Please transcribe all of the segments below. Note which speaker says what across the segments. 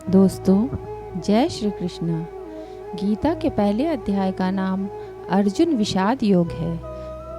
Speaker 1: दोस्तों, जय श्री कृष्ण। गीता के पहले अध्याय का नाम अर्जुन विषाद योग है।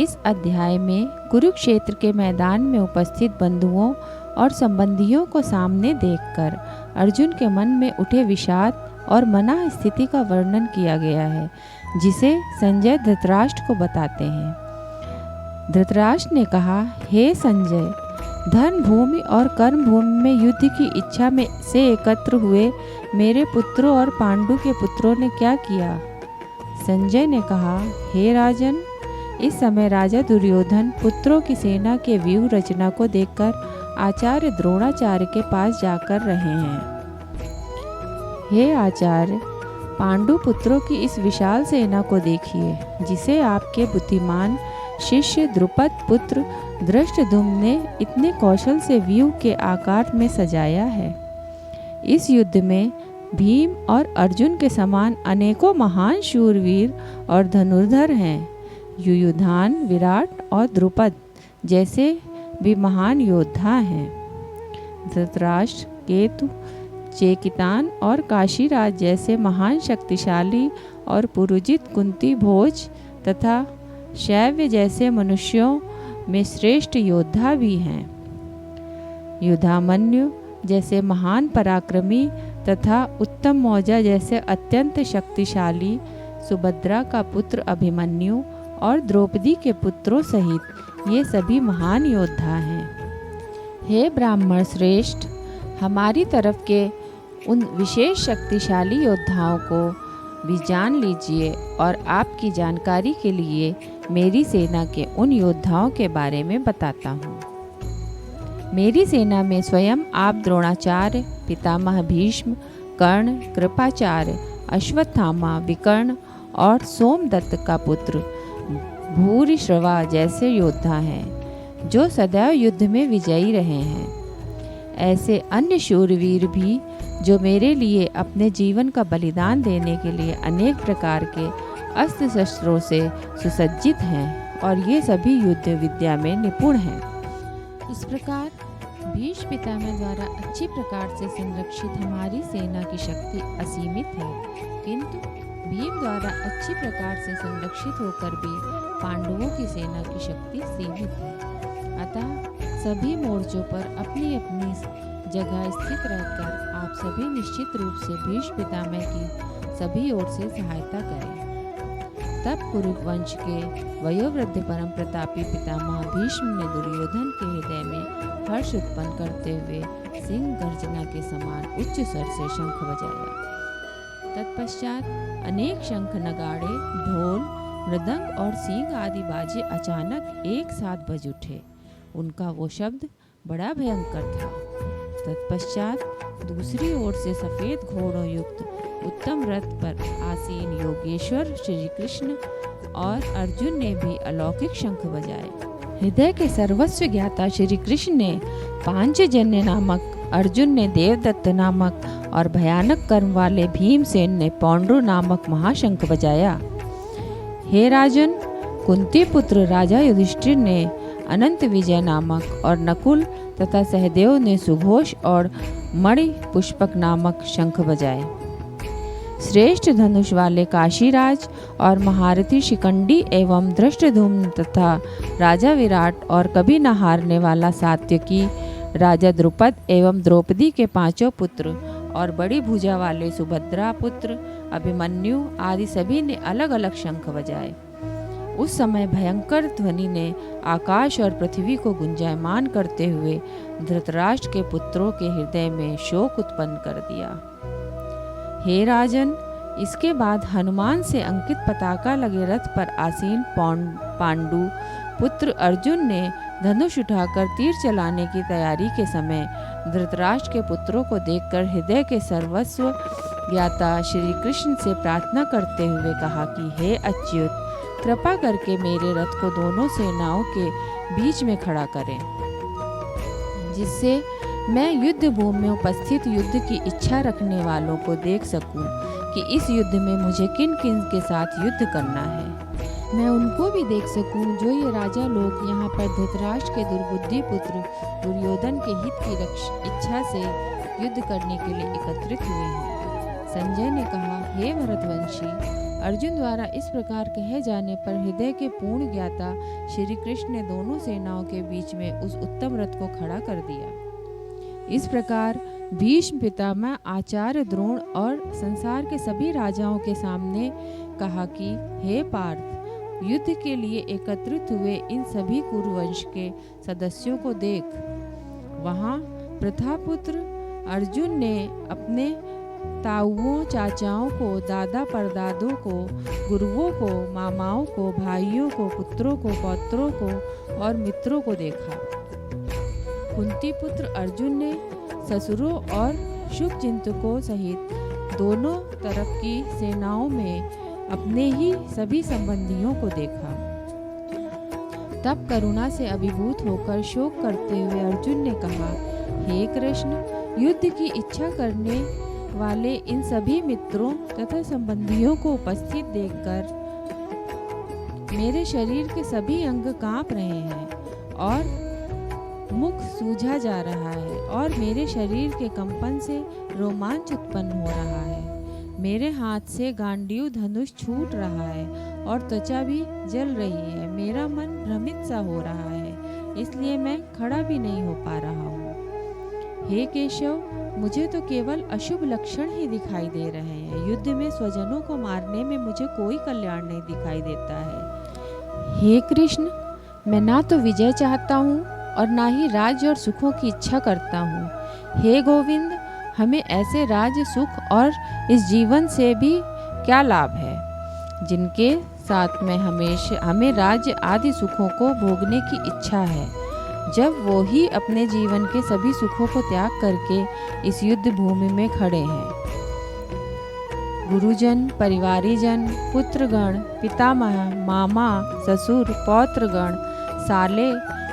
Speaker 1: इस अध्याय में कुरुक्षेत्र के मैदान में उपस्थित बंधुओं और संबंधियों को सामने देखकर अर्जुन के मन में उठे विषाद और मना स्थिति का वर्णन किया गया है, जिसे संजय धृतराष्ट्र को बताते हैं। धृतराष्ट्र ने कहा, हे संजय, धन भूमि और कर्म भूमि में युद्ध की इच्छा में से एकत्र हुए मेरे पुत्रों और पांडु के पुत्रों ने क्या किया? संजय ने कहा, हे राजन, इस समय राजा दुर्योधन पुत्रों की सेना के व्यूह रचना को देखकर आचार्य द्रोणाचार्य के पास जाकर रहे हैं। हे आचार्य, पांडु पुत्रों की इस विशाल सेना को देखिए, जिसे आपके बुद्धिमान शिष्य द्रुपद पुत्र धृष्टद्युम्न ने इतने कौशल से व्यूह के आकार में सजाया है। इस युद्ध में भीम और अर्जुन के समान अनेकों महान शूरवीर और धनुर्धर हैं। युयुधान, विराट और द्रुपद जैसे भी महान योद्धा हैं। धृतराष्ट्र, केतु, चेकितान और काशीराज जैसे महान शक्तिशाली और पुरुजित कुंती भोज तथा शैव्य जैसे मनुष्यों में श्रेष्ठ योद्धा भी हैं। युधामन्यु जैसे महान पराक्रमी तथा उत्तम मौजा जैसे अत्यंत शक्तिशाली, सुभद्रा का पुत्र अभिमन्यु और द्रौपदी के पुत्रों सहित ये सभी महान योद्धा हैं। हे ब्राह्मण श्रेष्ठ, हमारी तरफ के उन विशेष शक्तिशाली योद्धाओं को भी जान लीजिए और आपकी जानकारी के लिए मेरी सेना के उन योद्धाओं के बारे में बताता हूँ। मेरी सेना में स्वयं आप द्रोणाचार्य, पितामह भीष्म, कर्ण, कृपाचार्य, अश्वत्थामा, विकर्ण और सोमदत्त का पुत्र भूरिश्रवा जैसे योद्धा हैं, जो सदैव युद्ध में विजयी रहे हैं। ऐसे अन्य शूरवीर भी जो मेरे लिए अपने जीवन का बलिदान देने के लिए अनेक प्रकार के अस्त्र शस्त्रों से सुसज्जित हैं और ये सभी युद्ध विद्या में निपुण हैं। इस प्रकार भीष्म पितामह द्वारा अच्छी प्रकार से संरक्षित हमारी सेना की शक्ति असीमित है, किंतु भीम द्वारा अच्छी प्रकार से संरक्षित होकर भी पांडवों की सेना की शक्ति सीमित है। अतः सभी मोर्चों पर अपनी अपनी जगह स्थित रहकर आप सभी निश्चित रूप से भीष्म पितामह की सभी ओर से सहायता करें। तब कुरुवंश के वयोवृद्ध परम प्रतापी पितामह भीष्म ने दुर्योधन के हृदय में हर्ष उत्पन्न करते हुए सिंह गर्जना के समान उच्च स्वर से शंख बजाया। तत्पश्चात अनेक शंख, नगाड़े, ढोल, मृदंग और सींग आदि बाजे अचानक एक साथ बज उठे। उनका वो शब्द बड़ा भयंकर था। तत्पश्चात दूसरी ओर से सफेद घोड़ों युक्त उत्तम रथ पर आसीन योगेश्वर श्री कृष्ण और अर्जुन ने भी अलौकिक शंख बजाए। हृदय के सर्वस्व ज्ञाता श्री कृष्ण ने पांचजन्य नामक, अर्जुन ने देवदत्त नामक और भयानक कर्म वाले भीमसेन ने पौंड्र नामक महाशंख बजाया। हे राजन, कुंती पुत्र राजा युधिष्ठिर ने अनंत विजय नामक और नकुल तथा सहदेव ने सुघोष और मणि पुष्पक नामक शंख बजाए। श्रेष्ठ धनुष वाले काशीराज और महारथी शिखंडी एवं धृष्टद्युम्न तथा राजा विराट और कभी न हारने वाला सात्यकी, राजा द्रुपद एवं द्रौपदी के पांचों पुत्र और बड़ी भुजा वाले सुभद्रा पुत्र अभिमन्यु आदि सभी ने अलग अलग शंख बजाए। उस समय भयंकर ध्वनि ने आकाश और पृथ्वी को गुंजायमान करते हुए धृतराष्ट्र के पुत्रों के हृदय में शोक उत्पन्न कर दिया। हे राजन, इसके बाद हनुमान से अंकित पताका लगे रथ पर आसीन पांडु पुत्र अर्जुन ने धनुष उठाकर तीर चलाने की तैयारी के समय धृतराष्ट्र के पुत्रों को देखकर हृदय के सर्वस्व ज्ञाता श्री कृष्ण से प्रार्थना करते हुए कहा कि हे अच्युत, कृपा करके मेरे रथ को दोनों सेनाओं के बीच में खड़ा करें, जिससे मैं युद्ध भूमि में उपस्थित युद्ध की इच्छा रखने वालों को देख सकूं कि इस युद्ध में मुझे किन किन के साथ युद्ध करना है। मैं उनको भी देख सकूं जो ये राजा लोग यहाँ पर धृतराष्ट्र के दुर्बुद्धि पुत्र दुर्योधन के हित की इच्छा से युद्ध करने के लिए एकत्रित हुए हैं। संजय ने कहा, हे भरतवंशी, अर्जुन द्वारा इस प्रकार कहे जाने पर हृदय के पूर्ण ज्ञाता श्री कृष्ण ने दोनों सेनाओं के बीच में उस उत्तम रथ को खड़ा कर दिया। इस प्रकार भीष्म पितामह, आचार्य द्रोण और संसार के सभी राजाओं के सामने कहा कि हे पार्थ, युद्ध के लिए एकत्रित हुए इन सभी कुरुवंश के सदस्यों को देख। वहाँ प्रथापुत्र अर्जुन ने अपने ताऊओं, चाचाओं को, दादा परदादों को, गुरुओं को, मामाओं को, भाइयों को, पुत्रों को, पौत्रों को और मित्रों को देखा। कुंती पुत्र अर्जुन ने ससुरों और शुभचिंतकों सहित दोनों तरफ की सेनाओं में अपने ही सभी संबंधियों को देखा। तब करुणा से अभिभूत होकर शोक करते हुए अर्जुन ने कहा, हे कृष्ण, युद्ध की इच्छा करने वाले इन सभी मित्रों तथा संबंधियों को उपस्थित देखकर मेरे शरीर के सभी अंग कांप रहे हैं और मुख सूझा जा रहा है और मेरे शरीर के कंपन से रोमांच उत्पन्न हो रहा है। मेरे हाथ से गांडीव धनुष छूट रहा है और त्वचा भी जल रही है। मेरा मन भ्रमित सा हो रहा है, इसलिए मैं खड़ा भी नहीं हो पा रहा हूँ। हे केशव, मुझे तो केवल अशुभ लक्षण ही दिखाई दे रहे हैं। युद्ध में स्वजनों को मारने में मुझे कोई कल्याण नहीं दिखाई देता है। हे कृष्ण, मैं ना तो विजय चाहता हूँ और ना ही राज्य और सुखों की इच्छा करता हूँ। हे गोविंद, हमें ऐसे राज्य, सुख और इस जीवन से भी क्या लाभ है जिनके साथ में हमें राज्य आदि सुखों को भोगने की इच्छा है, जब वो ही अपने जीवन के सभी सुखों को त्याग करके इस युद्ध भूमि में खड़े हैं। गुरुजन, परिवारीजन, पुत्रगण, पितामह, मामा, ससुर, पौत्रगण, साले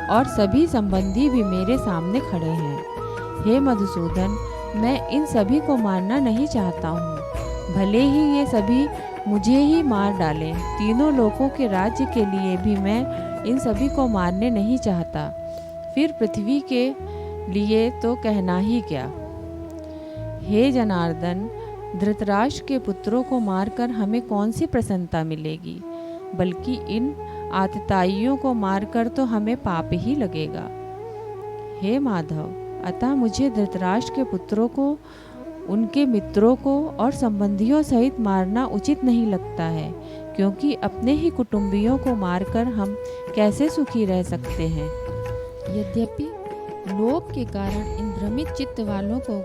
Speaker 1: और सभी संबंधी भी मेरे सामने खड़े हैं। हे मधुसूदन, मैं इन सभी को मारना नहीं चाहता हूँ। भले ही ये सभी मुझे ही मार डालें, तीनों लोकों के राज्य के लिए भी मैं इन सभी को मारने नहीं चाहता। फिर पृथ्वी के लिए तो कहना ही क्या। हे जनार्दन, धृतराष्ट्र के पुत्रों को मारकर हमें कौन सी प्रसन्नता मिलेगी, बल्कि इन आतताइयों को मारकर तो हमें पाप ही लगेगा। हे माधव, अतः मुझे धृतराष्ट्र के पुत्रों को, उनके मित्रों को और संबंधियों सहित मारना उचित नहीं लगता है, क्योंकि अपने ही कुटुंबियों को मारकर हम कैसे सुखी रह सकते हैं। यद्यपि लोभ के कारण इन भ्रमित चित्त वालों को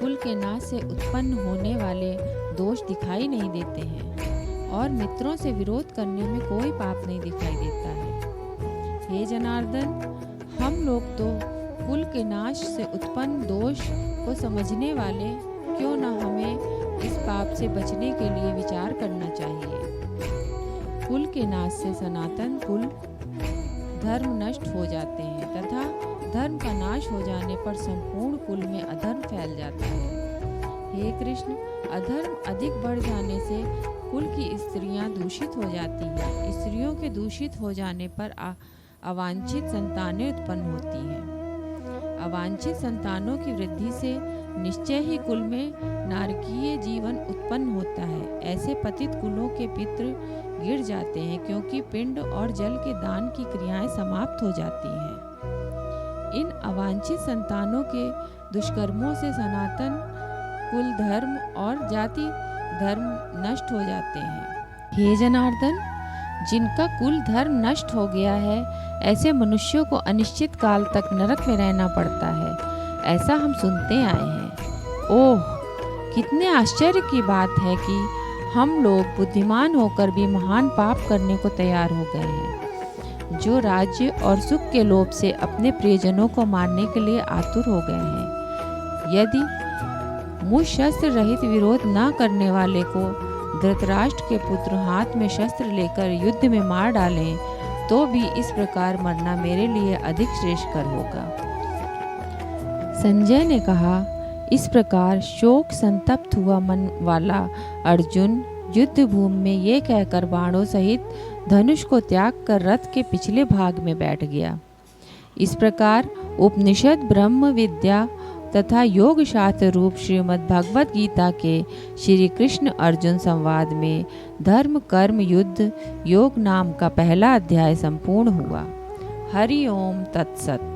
Speaker 1: कुल के नाश से उत्पन्न होने वाले दोष दिखाई नहीं देते हैं और मित्रों से विरोध करने में कोई पाप नहीं दिखाई देता है। हे जनार्दन, हम लोग तो कुल के नाश से उत्पन्न दोष को समझने वाले, क्यों न हमें इस पाप से बचने के लिए विचार करना चाहिए। कुल के नाश से सनातन कुल धर्म नष्ट हो जाते हैं तथा धर्म का नाश हो जाने पर संपूर्ण कुल में अधर्म फैल जाता है। हे कृष्ण, अधर्म अधिक बढ़ जाने से कुल की स्त्रियां दूषित हो जाती हैं। स्त्रियों के दूषित हो जाने पर अवांछित संतानें उत्पन्न होती हैं। अवांछित संतानों की वृद्धि से निश्चय ही कुल में नारकीय जीवन उत्पन्न होता है। ऐसे पतित कुलों के पितृ गिर जाते हैं, क्योंकि पिंड और जल के दान की क्रियाएं समाप्त हो जाती हैं। इन अवांछित संतानों के दुष्कर्मों से सनातन कुल धर्म और जाति धर्म नष्ट हो जाते हैं। हे जनार्दन, जिनका कुल धर्म नष्ट हो गया है, ऐसे मनुष्यों को अनिश्चित काल तक नरक में रहना पड़ता है, ऐसा हम सुनते आए हैं। ओह, कितने आश्चर्य की बात है कि हम लोग बुद्धिमान होकर भी महान पाप करने को तैयार हो गए हैं, जो राज्य और सुख के लोभ से अपने प्रियजनों को मारने के लिए आतुर हो गए हैं। यदि मुझ शस्त्र रहित विरोध न करने वाले को धृतराष्ट्र के पुत्र हाथ में शस्त्र लेकर युद्ध में मार डालें, तो भी इस प्रकार मरना मेरे लिए अधिक श्रेष्ठकर होगा। संजय ने कहा, इस प्रकार शोक संतप्त हुआ मन वाला अर्जुन युद्ध भूमि में ये कहकर बाणों सहित धनुष को त्याग कर रथ के पिछले भाग में बैठ गया। इस प्रकार उपनिषद ब्रह्म विद्या तथा योग शास्त्र रूप श्रीमद् भगवत गीता के श्री कृष्ण अर्जुन संवाद में धर्म कर्म युद्ध योग नाम का पहला अध्याय संपूर्ण हुआ। हरि ओम तत्सत।